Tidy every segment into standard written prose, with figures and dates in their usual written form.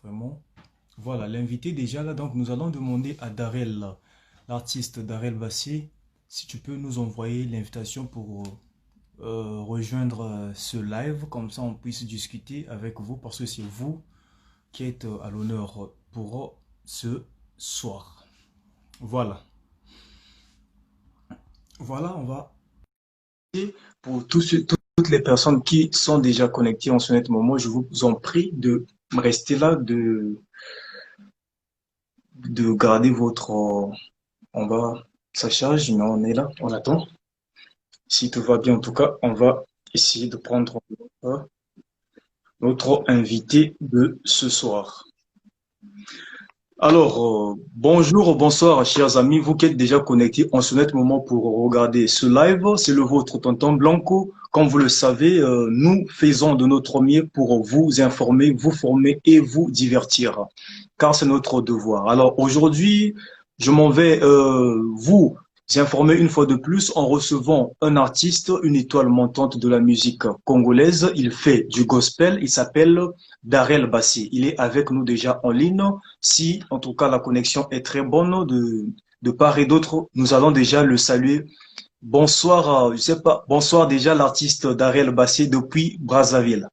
Vraiment. Voilà, l'invité déjà là. Donc, nous allons demander à Darel, l'artiste Darel Bassé, si tu peux nous envoyer l'invitation pour rejoindre ce live. Comme ça, on puisse discuter avec vous parce que c'est vous qui êtes à l'honneur pour ce soir. Voilà. Voilà, on va. Pour toutes les personnes qui sont déjà connectées en ce moment, je vous en prie de rester là, de garder votre... on va... Ça charge, mais on est là, on attend. Si tout va bien, en tout cas, on va essayer de prendre notre invité de ce soir. Alors, bonjour, bonsoir, chers amis, vous qui êtes déjà connectés en ce moment pour regarder ce live, c'est le vôtre, Tonton Blanco. Comme vous le savez, nous faisons de notre mieux pour vous informer, vous former et vous divertir, car c'est notre devoir. Alors aujourd'hui, je m'en vais vous informer une fois de plus en recevant un artiste, une étoile montante de la musique congolaise. Il fait du gospel, il s'appelle Darel Bassi. Il est avec nous déjà en ligne. Si, en tout cas, la connexion est très bonne de part et d'autre, nous allons déjà le saluer. Bonsoir, je sais pas, bonsoir déjà l'artiste Darel Bassé depuis Brazzaville.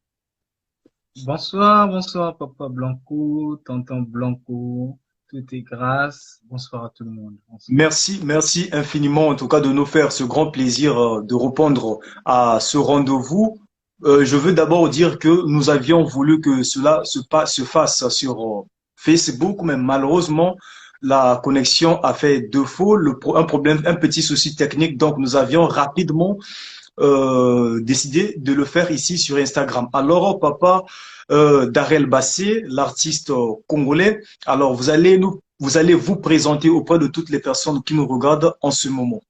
Bonsoir, bonsoir, Papa Blanco, Tonton Blanco, tout est grâce. Bonsoir à tout le monde. Bonsoir. Merci, merci infiniment en tout cas de nous faire ce grand plaisir de répondre à ce rendez-vous. Je veux d'abord dire que nous avions voulu que cela se fasse sur Facebook, mais malheureusement, la connexion a fait défaut, un problème, un petit souci technique, donc nous avions rapidement décidé de le faire ici sur Instagram. Alors, papa Darel Bassé, l'artiste congolais, alors vous allez vous présenter auprès de toutes les personnes qui nous regardent en ce moment.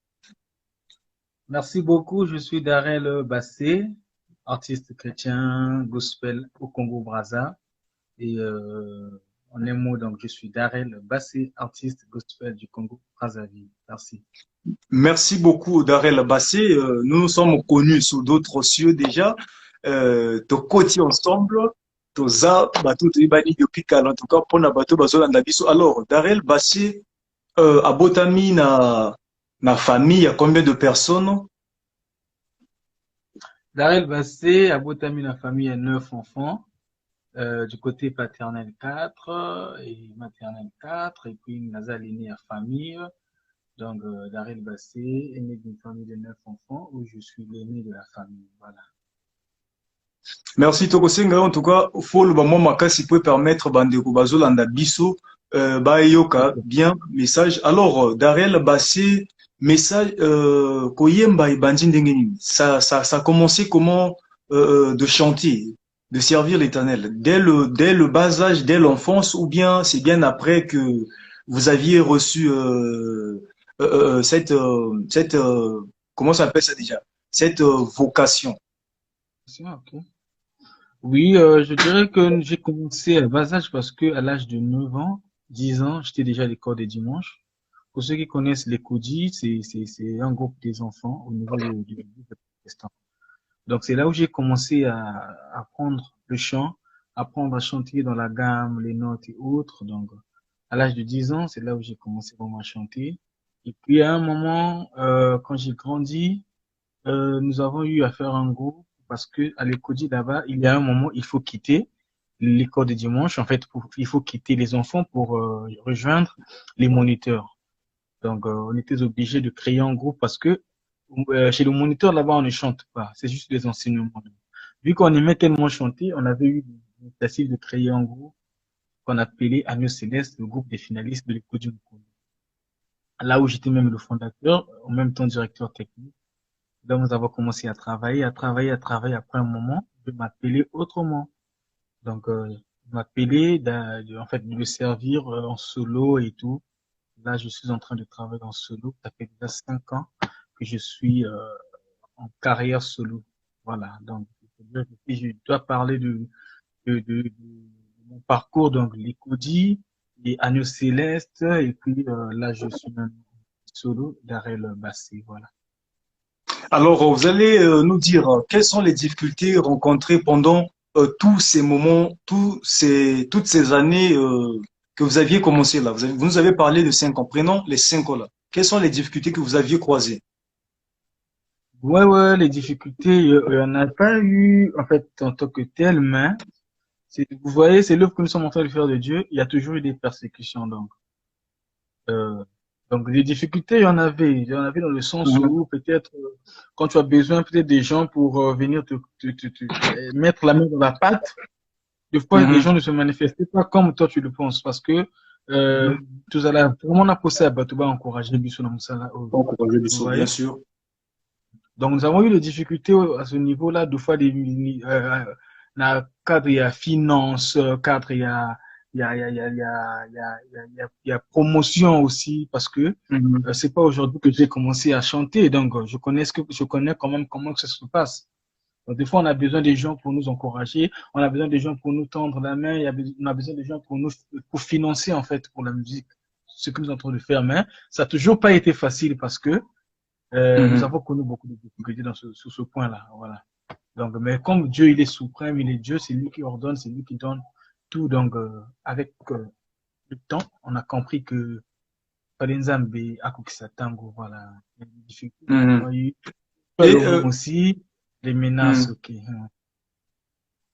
Merci beaucoup. Je suis Darel Bassé, artiste chrétien gospel au Congo-Brazza. Et en un mot, donc, je suis Darel Bassé, artiste gospel du Congo-Brazzaville. Merci. Merci beaucoup, Darel Bassé. Nous nous sommes connus sous d'autres cieux déjà. To koti ensemble, toza bato toyebani depuis kala. En tout cas, pour na bato bazolanda biso. Alors, Darel Bassé, abotami na famille, il y a combien de personnes? Darel Bassé, à Botami, la famille a 9 enfants. Du côté paternel 4 et maternel 4 et puis Nazal est né à famille. Donc, Darel Bassé est né d'une famille de 9 enfants où je suis l'aîné de la famille. Voilà. Merci Tokosenga. En tout cas, faut le moment makasi peut permettre bandeko bazolanda biso bayoka Ok. bien message. Alors Darel Bassé message koyemba ebandi ndenge nini? Ça a commencé comment de chanter, de servir l'Éternel dès le bas âge, dès l'enfance ou bien c'est bien après que vous aviez reçu cette comment ça s'appelle ça déjà? Cette vocation. Ok. Oui, je dirais que j'ai commencé à bas âge parce que à l'âge de 9 ans, 10 ans, j'étais déjà à l'école des dimanches. Pour ceux qui connaissent les Kodis, c'est un groupe des enfants au niveau du protestant. Donc, c'est là où j'ai commencé à apprendre le chant, apprendre à chanter dans la gamme, les notes et autres. Donc, à l'âge de 10 ans, c'est là où j'ai commencé vraiment à chanter. Et puis, à un moment, quand j'ai grandi, nous avons eu à faire un groupe parce que à l'école là-bas, il y a un moment, il faut quitter l'école de dimanche. En fait, il faut quitter les enfants pour rejoindre les moniteurs. Donc, on était obligé de créer un groupe parce que chez le moniteur là-bas, on ne chante pas. C'est juste des enseignements. Vu qu'on aimait tellement chanter, on avait eu l'initiative de créer un groupe qu'on appelait Agneau Céleste, le groupe des finalistes de l'école du Mukulu. Là où j'étais même le fondateur, en même temps directeur technique. Donc, nous avons commencé à travailler, à travailler, à travailler. Après un moment, je m'appelais autrement. Donc, je m'appelais, en fait, de le servir en solo et tout. Là, je suis en train de travailler en solo. Ça fait déjà 5 ans que je suis en carrière solo. Voilà. Donc, si je dois parler de mon parcours, donc l'Ecodi, et Agneau Céleste, et puis là, je suis maintenant solo derrière le Bassé. Voilà. Alors, vous allez nous dire quelles sont les difficultés rencontrées pendant tous ces moments, toutes ces années que vous aviez commencé là? Vous nous avez parlé de 5 ans. Prenons les 5 ans là. Quelles sont les difficultés que vous aviez croisées? Ouais, ouais, les difficultés, il y en a pas eu, en fait, en tant que tel, mais vous voyez, c'est l'œuvre que nous sommes en train de faire de Dieu. Il y a toujours eu des persécutions, donc. Euh, donc, les difficultés, il y en avait dans le sens Mhm. où peut-être, quand tu as besoin peut-être des gens pour venir mettre la main dans la pâte, des fois, les Mhm. gens ne se manifestaient pas comme toi tu le penses, parce que, Mhm. tout à l'heure, vraiment, on a poussé à Batouba encourager Bissou dans Moussala. Donc, Roger Vous Bissot, bien voyez? sûr. Donc, nous avons eu des difficultés à ce niveau-là, deux fois dans le cadre, il y a finance, cadre, il y a promotion aussi, parce que Mhm. c'est pas aujourd'hui que j'ai commencé à chanter, donc je connais quand même comment que ça se passe. Donc, des fois, on a besoin des gens pour nous encourager, on a besoin des gens pour nous tendre la main, on a besoin des gens pour financer, en fait, pour la musique, ce que nous sommes en train de faire. Mais ça n'a toujours pas été facile parce que nous Mhm. avons connu beaucoup de difficultés sur ce point-là. Voilà. Donc, mais comme Dieu, il est suprême, il est Dieu, c'est lui qui ordonne, c'est lui qui donne tout. Donc, avec le temps, on a compris que Palinzambe, Akukisa Tango, voilà. Les difficultés, nous Mhm. avons eu. Et Le aussi, les menaces, mhm. ok.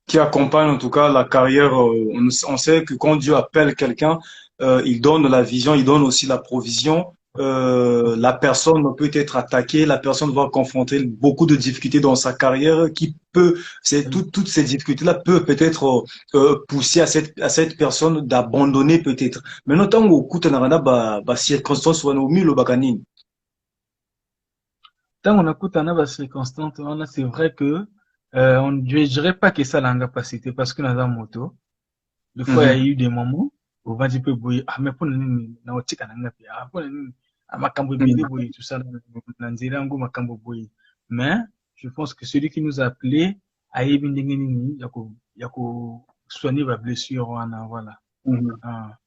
Qui accompagne en tout cas la carrière. On sait que quand Dieu appelle quelqu'un, il donne la vision, il donne aussi la provision. La personne peut être attaquée, la personne va confronter beaucoup de difficultés dans sa carrière qui peut, toutes ces difficultés-là peuvent peut-être pousser à cette personne d'abandonner peut-être. Mais notamment au coup, circonstance ou au milieu, bakanini. Tant on écoute en bas circonstance, c'est vrai que je dirais pas que ça l'a capacité parce que dans la moto, des fois il y a eu des moments où on va dire que mais pour nous na otika na ngapi pour nous makambo bele Mhm. boy tout ça na nzela ngo makambo boy. Mais je pense que celui qui nous a appelé a yebi ndenge nini ya ko soigner la blessure voilà. Mhm. Ah.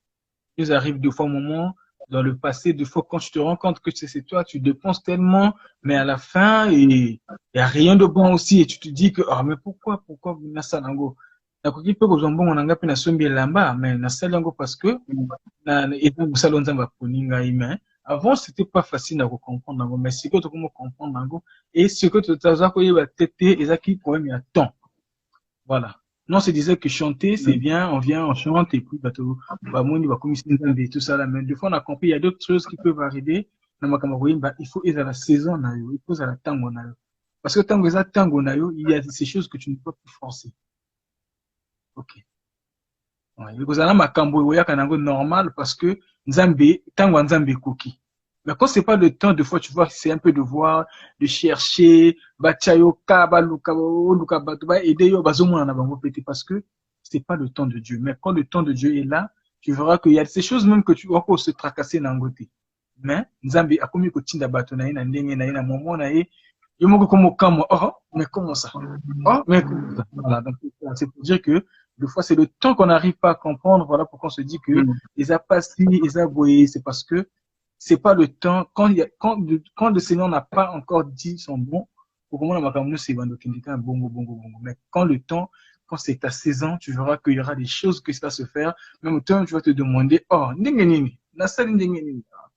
Il nous arrive deux fois au moment, dans le passé, deux fois quand tu te rends compte que c'est toi, tu dépenses tellement, mais à la fin, il y a rien de bon aussi, et tu te dis que, ah, mais pourquoi vous n'avez ça, nango? Nakoki pe kozombo on anga pe na sombi elamba, mais na sali yango parce que, na, et donc, vous salon nzamba poninga mais avant, c'était pas facile à comprendre, nango, mais c'est que tu comment comprendre, nango, et ce que tu as koyeba tete, et ça qui, quand même, il y a temps. Voilà. Non, on se disait que chanter, c'est bien, on vient, on chante, et puis, bah, moi, il va commissionner et tout ça, là. Mais des fois, on a compris, il y a d'autres choses qui peuvent arriver. Dans ma camarade, bah, il faut être à la saison, na yo. Il faut être à la tango, na yo. Parce que tango, ça, tango, na yo, il y a ces choses que tu ne peux plus forcer. Ok. Ouais. Il y a makambo, il y a normal parce que Nzambe, tango, Nzambe, koki. Mais quand c'est pas le temps, des fois, tu vois, c'est un peu de voir, de chercher, bachayo, kaba, luka, luka, batuba, aider yo, bazomo, na bango, pété, parce que c'est pas le temps de Dieu. Mais quand le temps de Dieu est là, tu verras qu'il y a ces choses même que tu vas encore se tracasser dans le côté. Mais, Nzambi, a commis que tinda bato na ye, na ndenge na ye, na moment na ye, yo moko comme kamo, oh, mais comment ça? Oh, mais comment ça? Voilà. Donc, c'est pour dire que, des fois, c'est le temps qu'on n'arrive pas à comprendre, voilà pourquoi on se dit que, Mhm. les a pas si, les a voyé, c'est parce que, c'est pas le temps, quand le Seigneur n'a pas encore dit son bon, au moment où on c'est bongo, bongo, bongo. Mais quand le temps, quand c'est ta saison, tu verras qu'il y aura des choses que ça va se faire. Même au temps, tu vas te demander, oh,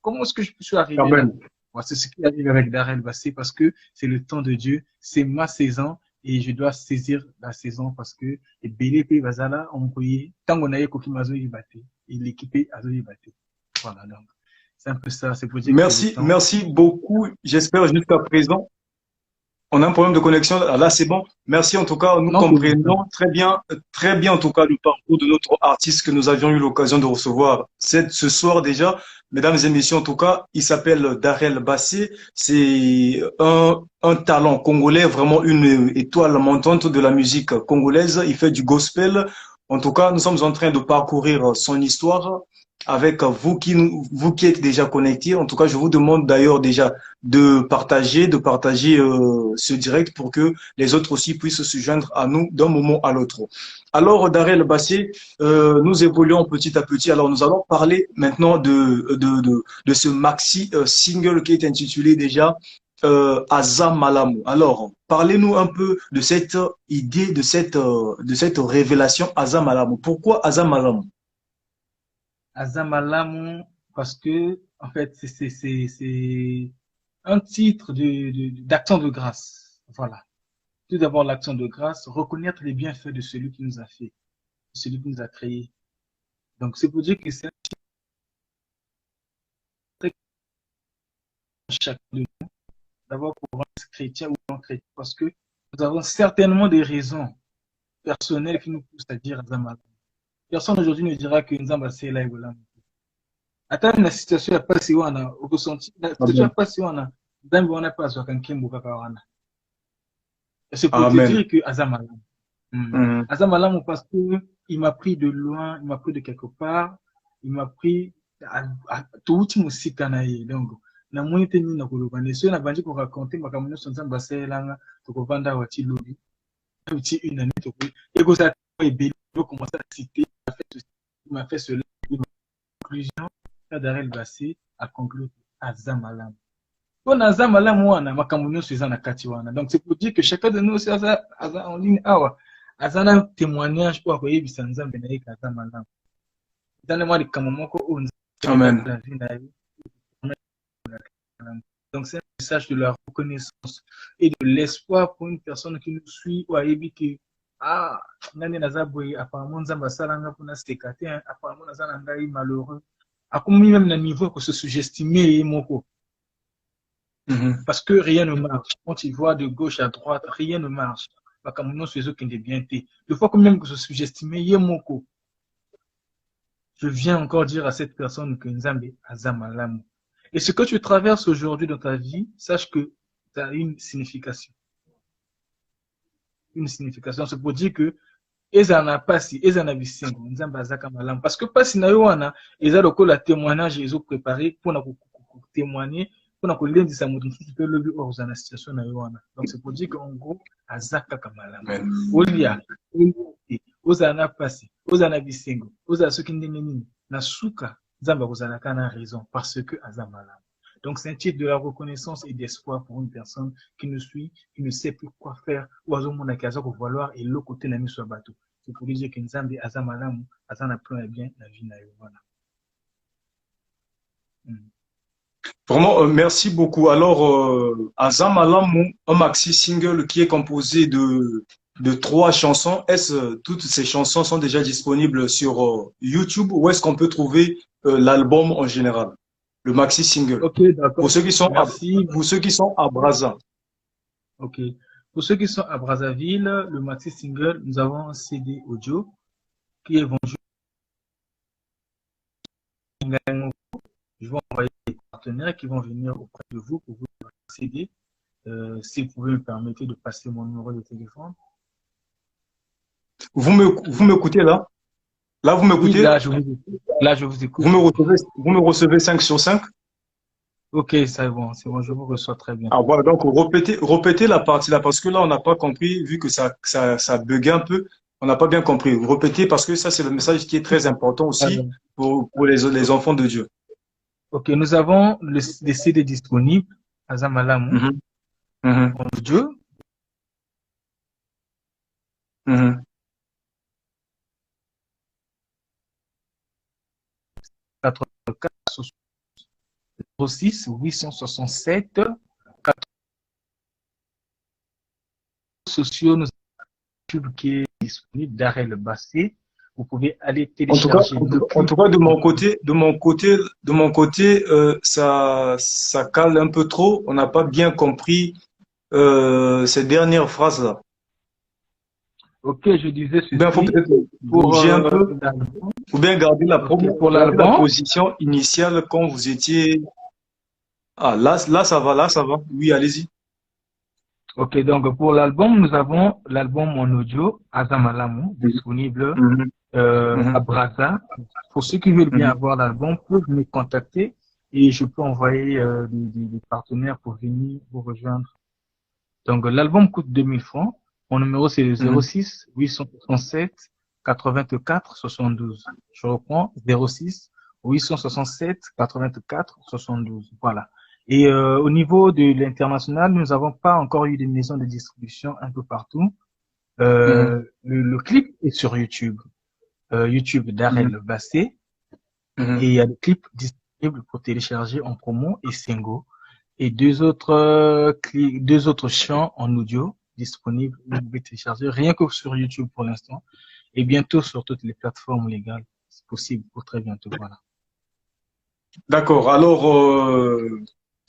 comment est-ce que je suis arrivé là? Amen. Moi, c'est ce qui arrive avec Darrell Bassé parce que c'est le temps de Dieu, c'est ma saison et je dois saisir la saison parce que les BLP Bazala ont envoyé, tant qu'on a eu Kokimazo Yibate, et l'équipe Azo Yibate. Voilà, donc. C'est un peu ça, c'est pour dire que c'est le Merci, temps. merci beaucoup. J'espère jusqu'à présent. On a un problème de connexion. Ah, là, c'est bon. Merci en tout cas. Nous Non, c'est le comprenons temps. très bien en tout cas le parcours de notre artiste que nous avions eu l'occasion de recevoir ce soir déjà. Mesdames et messieurs, en tout cas, il s'appelle Darrell Bassé. C'est un talent congolais, vraiment une étoile montante de la musique congolaise. Il fait du gospel. En tout cas, nous sommes en train de parcourir son histoire avec vous qui êtes déjà connectés. En tout cas, je vous demande d'ailleurs déjà de partager ce direct pour que les autres aussi puissent se joindre à nous d'un moment à l'autre. Alors, Darrell Bassé, nous évoluons petit à petit. Alors, nous allons parler maintenant de ce maxi single qui est intitulé déjà Azam Malamu. Alors, parlez-nous un peu de cette idée, de cette révélation Azam Malamu. Pourquoi Azam Malamu? Azamalamu, parce que, en fait, c'est un titre d'action de grâce. Voilà. Tout d'abord, l'action de grâce, reconnaître les bienfaits de celui qui nous a fait, de celui qui nous a créé. Donc, c'est pour dire que c'est très chacun de nous, d'abord pour un chrétien ou non chrétien, parce que nous avons certainement des raisons personnelles qui nous poussent à dire Azamalamu. Personne aujourd'hui ne dira que Nzamba c'est là et voilà. Hata na situation ya pasi wana ukosonti na situation ya Amen. pasi wana Nzambe wana pasi wakankimbu kaka wana. C'est pour te Amen. dire que Azamalamu. Mhm. Azamalamu parce que il m'a pris de loin, il m'a pris de quelque part, il m'a pris à tout musika na ye donc na mwite ni na koloba ne so na bandi ko raconter makambo nyonso Nzambe asalelanga to kovanda wati lobi uti une année to et ko ça et commencer à citer il m'a fait cela conclusion Darel Bassi a conclu Azamalamu. On a Azamalamu wana makambo nyonso eza na kati wana. Donc c'est pour dire que chacun de nous aussi aza en ligne awa azana témoignage pour koyebisa Nzambe na ye ka Azamalamu. Dans le mois de Kamomoko on Amen. la vie na ye. Donc c'est un message de la reconnaissance et de l'espoir pour une personne qui nous suit ou ayebi que ah nani naza boye apparemment Nzambe asalanga mpona sekate apparemment naza na ngai malheureux. Akomi même na niveau que se sous-estimer moko. Parce que rien ne marche. Quand tu vois de gauche à droite, rien ne marche. Le fois que même que se sous-estimer moko. Je viens encore dire à cette personne que Nzambe Azamalamu. Et ce que tu traverses aujourd'hui dans ta vie, sache que tu as une signification. Une signification. C'est pour dire que ezana pasi ezana bisengo Nzambe azaka malamu parce que pasi na yo wana eza lokola témoignage ezo préparé pour na témoigner pour na kolendisa mutu mususu pe lobi oza na situation na yo wana donc c'est pour dire que en gros azaka kamalamu olia ozana pasi ozana bisengo ozana soki ndenge nini na suka Nzambe akozalaka na raison parce que azamalamu. Donc, c'est un titre de la reconnaissance et d'espoir pour une personne qui nous suit, qui ne sait plus quoi faire, ou à mon occasion pour vouloir et l'autre côté n'a mis sur le bateau. C'est pour dire que Nzambe azamalamu, azana plein et bien la vie na yo. Voilà. Vraiment, merci beaucoup. Alors, Azam Alamu, un maxi single qui est composé de 3 chansons. Est-ce toutes ces chansons sont déjà disponibles sur YouTube ou est-ce qu'on peut trouver l'album en général, le maxi single? Ok, d'accord. Pour ceux qui sont Merci. pour ceux qui sont à Brazza. Ok. Pour ceux qui sont à Brazzaville, le maxi single, nous avons un CD audio qui est vendu. Je vais envoyer des partenaires qui vont venir auprès de vous pour vous CD. Si vous pouvez me permettre de passer mon numéro de téléphone. Vous m'écoutez là? Là, vous m'écoutez? Oui, là, je vous écoute. Là, je vous écoute. Vous me recevez 5 sur 5? Ok, c'est bon, je vous reçois très bien. Ah voilà, donc répétez la partie là, parce que là, on n'a pas compris, vu que ça buguait un peu, on n'a pas bien compris. Répétez, parce que ça, c'est le message qui est très important aussi pour les enfants de Dieu. Ok, nous avons les CD disponibles, Azamalamu, en audio. 84 06 867 sociaux, nous avons qui est disponible Darel Bassi. Vous pouvez aller télécharger. En tout cas, de mon côté, ça cale un peu trop. On n'a pas bien compris ces dernières phrases là. Ok, je disais ceci. Il faut peut-être bouger un peu, ou bien garder la position initiale quand vous étiez. Ah, là, ça va. Oui, allez-y. Ok, donc pour l'album, nous avons l'album en audio, Azamalamu, disponible à Brazza. Pour ceux qui veulent bien avoir l'album, peuvent me contacter et je peux envoyer des partenaires pour venir vous rejoindre. Donc l'album coûte 2000 francs. Mon numéro c'est 06 867 84 72. Je reprends 06 867 84 72. Voilà. Et au niveau de l'international, nous n'avons pas encore eu des maisons de distribution un peu partout. Mhm, Le clip est sur YouTube, YouTube mhm, d'Arel Bassé, et mhm. il y a le clip disponible pour télécharger en promo et single, et deux autres chants en audio disponibles. Vous pouvez télécharger rien que sur YouTube pour l'instant, et bientôt sur toutes les plateformes légales. C'est possible pour très bientôt, voilà. D'accord. Alors,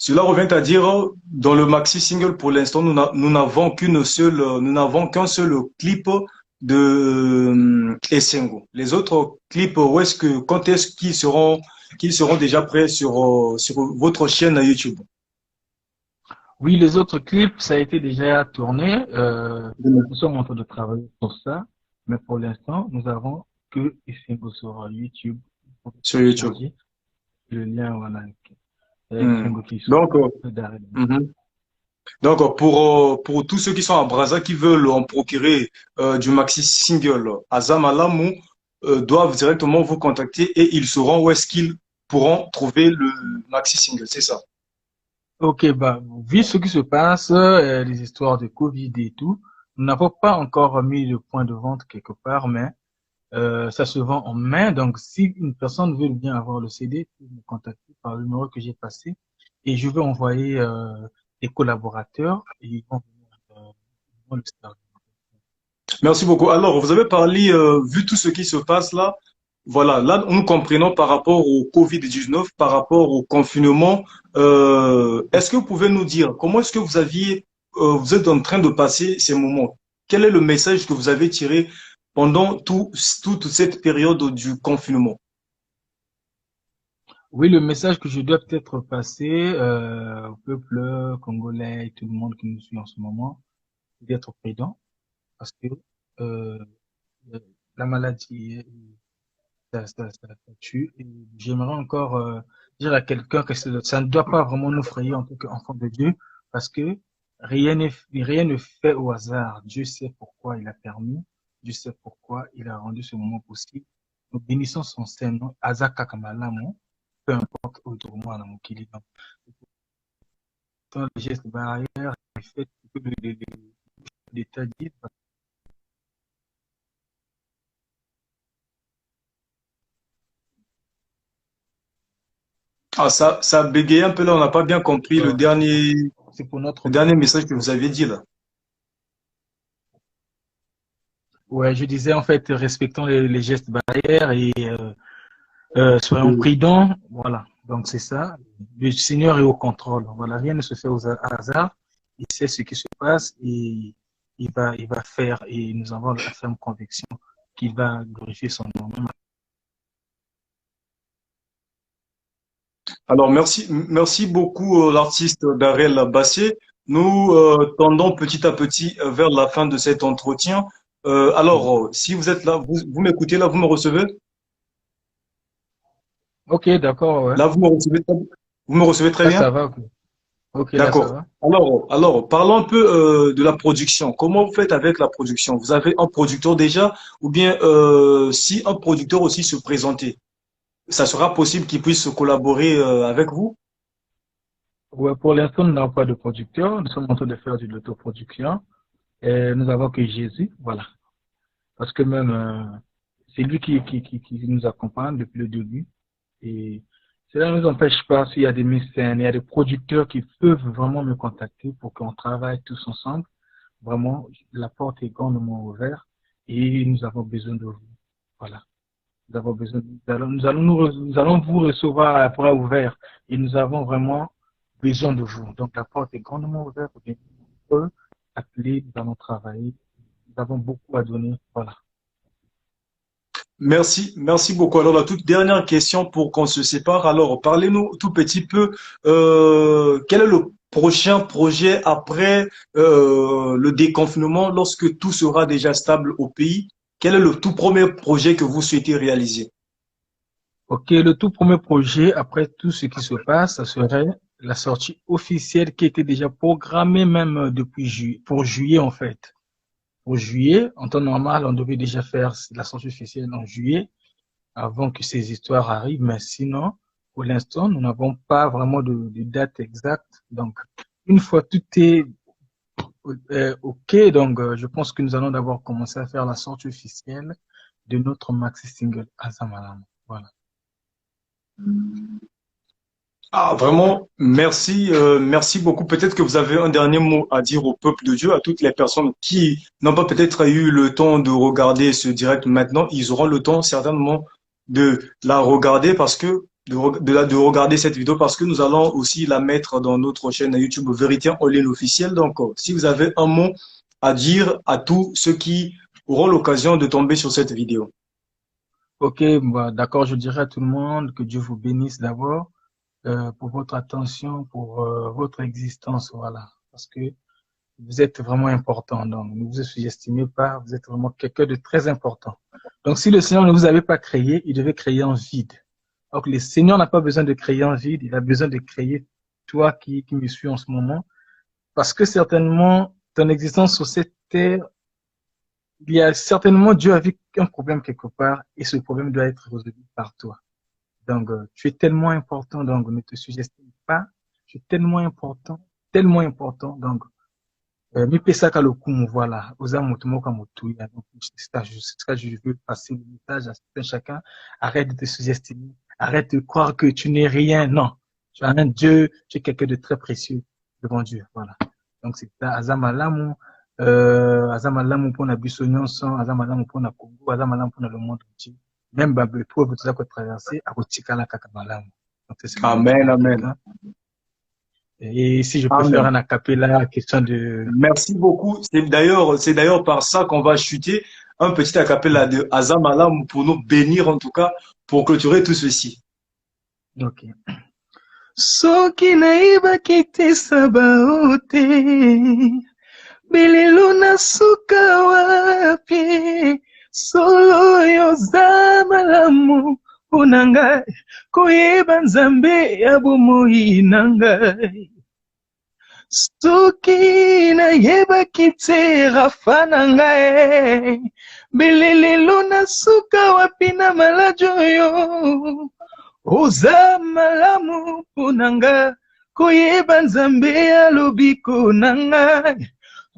cela revient à dire, dans le maxi single, pour l'instant, nous n'avons nous n'avons qu'un seul clip de Essengo. Les autres clips, quand est-ce qu'ils seront déjà prêts sur votre chaîne YouTube? Oui, les autres clips, ça a été déjà tourné. Nous sommes en train de travailler sur ça, mais pour l'instant, nous avons que Issingo sur YouTube pour Sur YouTube. télécharger le lien, voilà, Hmm. Issingo qui sont Donc, d'arrêt. mhm. Donc, pour tous ceux qui sont à Brazza, qui veulent en procurer du maxi single, Azam Alamou doivent directement vous contacter et ils sauront où est-ce qu'ils pourront trouver le maxi single, c'est ça. Ok, bah, vu ce qui se passe, les histoires de Covid et tout, nous n'avons pas encore mis le point de vente quelque part, mais ça se vend en main. Donc, si une personne veut bien avoir le CD, il peut me contacter par le numéro que j'ai passé et je vais envoyer des collaborateurs et ils vont venir, ils vont le faire. Merci beaucoup. Alors, vous avez parlé, vu tout ce qui se passe là, voilà, là, nous comprenons par rapport au Covid-19, par rapport au confinement, est-ce que vous pouvez nous dire comment est-ce que vous êtes en train de passer ces moments? Quel est le message que vous avez tiré pendant toute cette période du confinement? Oui, le message que je dois peut-être passer au peuple congolais et tout le monde qui nous suit en ce moment, c'est d'être prudent parce que euh, la maladie, ça tue. Et j'aimerais encore dire à quelqu'un que ça ne doit pas vraiment nous frayer en tant qu'enfant de Dieu, parce que rien ne fait au hasard. Dieu sait pourquoi il a permis, Dieu sait pourquoi il a rendu ce moment possible. Nous bénissons son Saint-Nom, Azaka Kamalamo, peu importe autour de moi dans mon kiliman. Dans les gestes barrières, les faits que l'État dit, Ah, ça a bégayé un peu là, on n'a pas bien compris c'est pour notre le bien. dernier message que vous aviez dit là. Ouais, je disais en fait, respectons les gestes barrières et soyons prudents, voilà. Donc c'est ça. Le Seigneur est au contrôle. Voilà, rien ne se fait au hasard. Il sait ce qui se passe et il va faire. Et nous avons la ferme conviction qu'il va glorifier son nom. Alors, merci beaucoup, l'artiste Darel Bassé. Nous tendons petit à petit vers la fin de cet entretien. Si vous êtes là, vous m'écoutez là, vous me recevez? Ok, d'accord, ouais. Là, vous me recevez très Là, bien? ça va. Ok, ok, là, ça D'accord. va. Parlons un peu de la production. Comment vous faites avec la production? Vous avez un producteur déjà, ou bien si un producteur aussi se présentait, ça sera possible qu'il puisse collaborer avec vous? Ouais, pour l'instant, nous n'avons pas de producteur. Nous sommes en train de faire de l'autoproduction. Et nous avons que Jésus, voilà. Parce que même, c'est lui qui nous accompagne depuis le début. Et cela ne nous empêche pas, s'il y a des mécènes, il y a des producteurs qui peuvent vraiment me contacter pour qu'on travaille tous ensemble. Vraiment, la porte est grandement ouverte et nous avons besoin de vous. Voilà. Nous avons besoin, nous allons vous recevoir à bras ouverts et nous avons vraiment besoin de vous. Donc la porte est grandement ouverte. Bien, vous pouvez appeler, nous allons travailler. Nous avons beaucoup à donner. Voilà. Merci beaucoup. Alors, la toute dernière question pour qu'on se sépare. Alors, parlez-nous tout petit peu, quel est le prochain projet après le déconfinement, lorsque tout sera déjà stable au pays? Quel est le tout premier projet que vous souhaitez réaliser? Ok, le tout premier projet, après tout ce qui se passe, ça serait la sortie officielle qui était déjà programmée même depuis pour juillet en fait. Pour juillet, en temps normal, on devait déjà faire la sortie officielle en juillet avant que ces histoires arrivent, mais sinon, pour l'instant, nous n'avons pas vraiment de date exacte. Donc, une fois tout est OK, donc je pense que nous allons d'abord commencer à faire la sortie officielle de notre maxi single Azamalam. Voilà. Ah, vraiment, merci, merci beaucoup. Peut-être que vous avez un dernier mot à dire au peuple de Dieu, à toutes les personnes qui n'ont pas peut-être eu le temps de regarder ce direct maintenant. Ils auront le temps certainement de la regarder parce que de regarder cette vidéo parce que nous allons aussi la mettre dans notre chaîne YouTube Vérité en ligne officielle. Donc, si vous avez un mot à dire à tous ceux qui auront l'occasion de tomber sur cette vidéo. OK, bah, d'accord, je dirais à tout le monde que Dieu vous bénisse d'abord pour votre attention, pour votre existence, voilà. Parce que vous êtes vraiment important, donc ne vous sous-estimez pas, vous êtes vraiment quelqu'un de très important. Donc si le Seigneur ne vous avait pas créé, il devait créer en vide. Donc le Seigneur n'a pas besoin de créer en vide, il a besoin de créer toi qui me suis en ce moment, parce que certainement ton existence sur cette terre, il y a certainement Dieu a vu un problème quelque part et ce problème doit être résolu par toi. Donc tu es tellement important, donc ne te sous-estime pas, tu es tellement important, donc mipesaka lokumu, voilà, oza moto moko motuya. Donc, c'est ça, je veux passer le message à chacun. Arrête de te sous-estimer. Arrête de croire que tu n'es rien. Non. Tu as un Dieu. Tu es quelqu'un de très précieux devant Dieu. Voilà. Donc, c'est ça. Azamalamu, azamalamu pour la biso nyonso, azamalamu pour la Congo, azamalamu pour le monde entier. Même Babel, pour vous traverser, à Rotikala Kakabalamu. Donc, c'est ce que Amen, amen. et si je peux faire Amen. un acapella, question de... Merci beaucoup. C'est d'ailleurs par ça qu'on va chuter un petit acapella de Azamalam pour nous bénir en tout cas, pour clôturer tout ceci. Ok. Soki nayebaki te sabaote, belelo nasuka wapi, solo oyo oza malamu mpona ngai, koyeba nzambe ya bomoi na ngai. Soki nayebaki te rafa na ngai, belelelo nasuka wapi na maladi oyo, oza malamu mpona nga, koyeba nzambe alobi ko na ngai.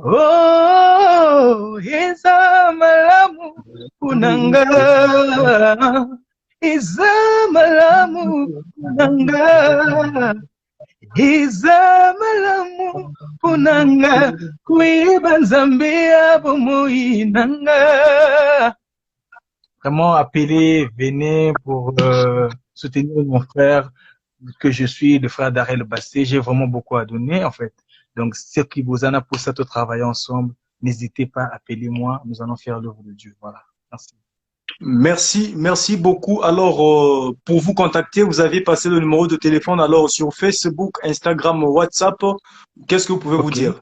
Oh, eza malamu mpona nga, eza malamu mpona nga, eza malamu mpona nga, koyeba nzambe ya bomoi na nga. Vraiment appelé, venez pour soutenir mon frère que je suis, le frère Darel Bassé. J'ai vraiment beaucoup à donner, en fait. Donc, ceux qui vous en a pour ça, de travailler ensemble, n'hésitez pas, appelez-moi. Nous allons faire l'œuvre de Dieu. Voilà. Merci. Merci, merci beaucoup. Alors, pour vous contacter, vous avez passé le numéro de téléphone alors sur Facebook, Instagram, WhatsApp. Qu'est-ce que vous pouvez vous dire?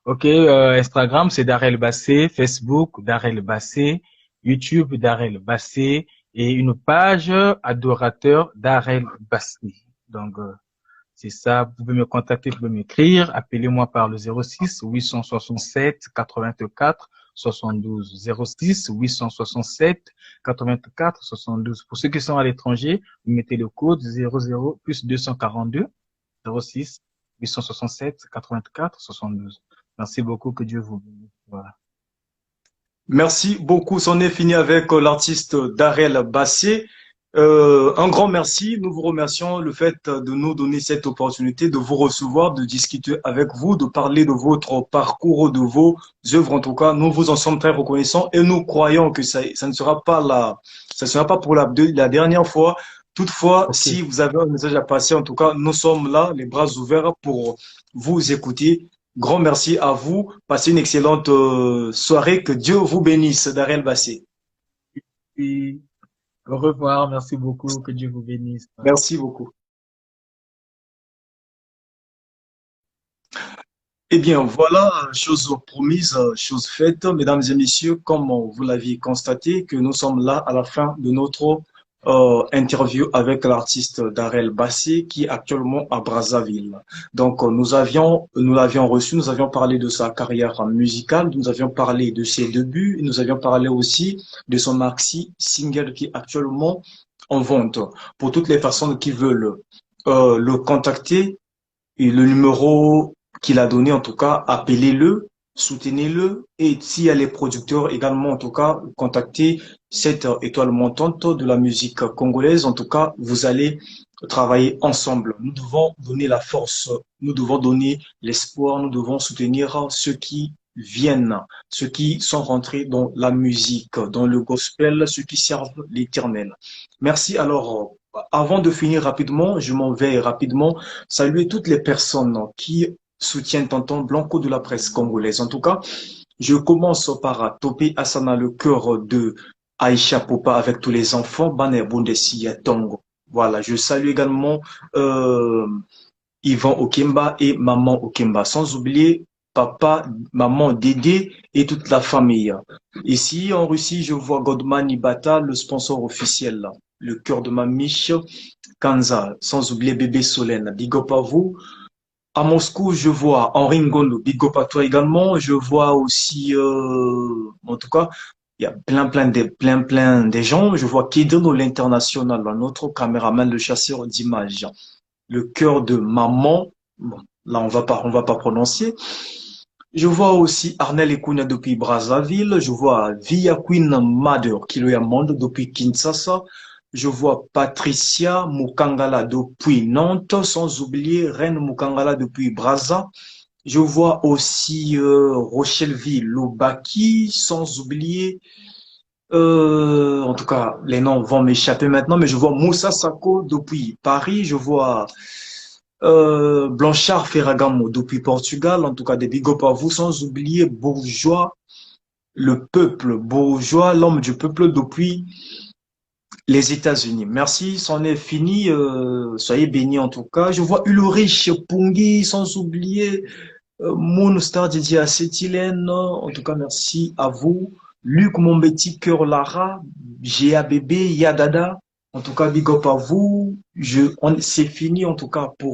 Ok, Instagram, c'est Darel Bassé, Facebook, Darel Bassé, YouTube, Darel Bassé, et une page adorateur Darel Bassé. Donc, c'est ça. Vous pouvez me contacter, vous pouvez m'écrire. Appelez-moi par le 06 867 84 72. 06 867 84 72. Pour ceux qui sont à l'étranger, vous mettez le code 00 plus 242 06 867 84 72. Merci beaucoup, que Dieu vous bénisse. Voilà. Merci beaucoup. C'en est fini avec l'artiste Darel Bassé. Un grand merci. Nous vous remercions le fait de nous donner cette opportunité de vous recevoir, de discuter avec vous, de parler de votre parcours, de vos œuvres. En tout cas, nous vous en sommes très reconnaissants et nous croyons que ça ne sera pas ça sera pas pour la dernière fois. Toutefois, Ok. si vous avez un message à passer, en tout cas, nous sommes là, les bras ouverts pour vous écouter. Grand merci à vous. Passez une excellente soirée. Que Dieu vous bénisse, Darel Bassé. Et au revoir. Merci beaucoup. Que Dieu vous bénisse. Merci beaucoup. Eh bien, voilà, chose promise, chose faite, mesdames et messieurs, comme vous l'aviez constaté, que nous sommes là à la fin de notre interview avec l'artiste Darel Bassé qui est actuellement à Brazzaville. Donc nous l'avions reçu, nous avions parlé de sa carrière musicale, nous avions parlé de ses débuts, nous avions parlé aussi de son maxi single qui est actuellement en vente. Pour toutes les personnes qui veulent le contacter, et le numéro qu'il a donné, en tout cas, appelez-le, soutenez-le. Et s'il y a les producteurs également, en tout cas, contactez cette étoile montante de la musique congolaise. En tout cas, vous allez travailler ensemble. Nous devons donner la force, nous devons donner l'espoir, nous devons soutenir ceux qui viennent, ceux qui sont rentrés dans la musique, dans le gospel, ceux qui servent l'Éternel. Merci. Alors, avant de finir rapidement, je m'en vais rapidement saluer toutes les personnes qui soutiennent Tonton Blanco de la presse congolaise. En tout cas, je commence par Topé Asana, le cœur de Aïcha Popa avec tous les enfants, Bané Bundesi Tongo. Voilà, je salue également Yvan Okemba et Maman Okemba, sans oublier papa, maman Dédé et toute la famille. Ici, en Russie, je vois Godman Ibata, le sponsor officiel, le cœur de ma miche, Kanza, sans oublier bébé Solène. Big up à vous. À Moscou, je vois Henri Ngondo, big up à toi également. Je vois aussi, en tout cas, il y a plein des gens. Je vois Kedeno l'international, notre caméraman, le chasseur d'images. Le cœur de maman. Bon, là, on va pas prononcer. Je vois aussi Arnel Ekuna depuis Brazzaville. Je vois Via Queen Mother Kiloyamonde depuis Kinshasa. Je vois Patricia Mukangala depuis Nantes, sans oublier Reine Mukangala depuis Brazza. Je vois aussi Rochelville Lobaki, sans oublier, en tout cas, les noms vont m'échapper maintenant, mais je vois Moussa Sako depuis Paris. Je vois Blanchard Ferragamo depuis Portugal. En tout cas, des big up à vous, sans oublier Bourgeois, le peuple, Bourgeois, l'homme du peuple depuis les États-Unis. Merci, c'en est fini. Soyez bénis en tout cas. Je vois Ulrich Pungi, sans oublier Moonstar Didier Acétylène. En tout cas, merci à vous. Luc Mombeti Cœur Lara, GABB, Yadada. En tout cas, big up à vous. C'est fini en tout cas pour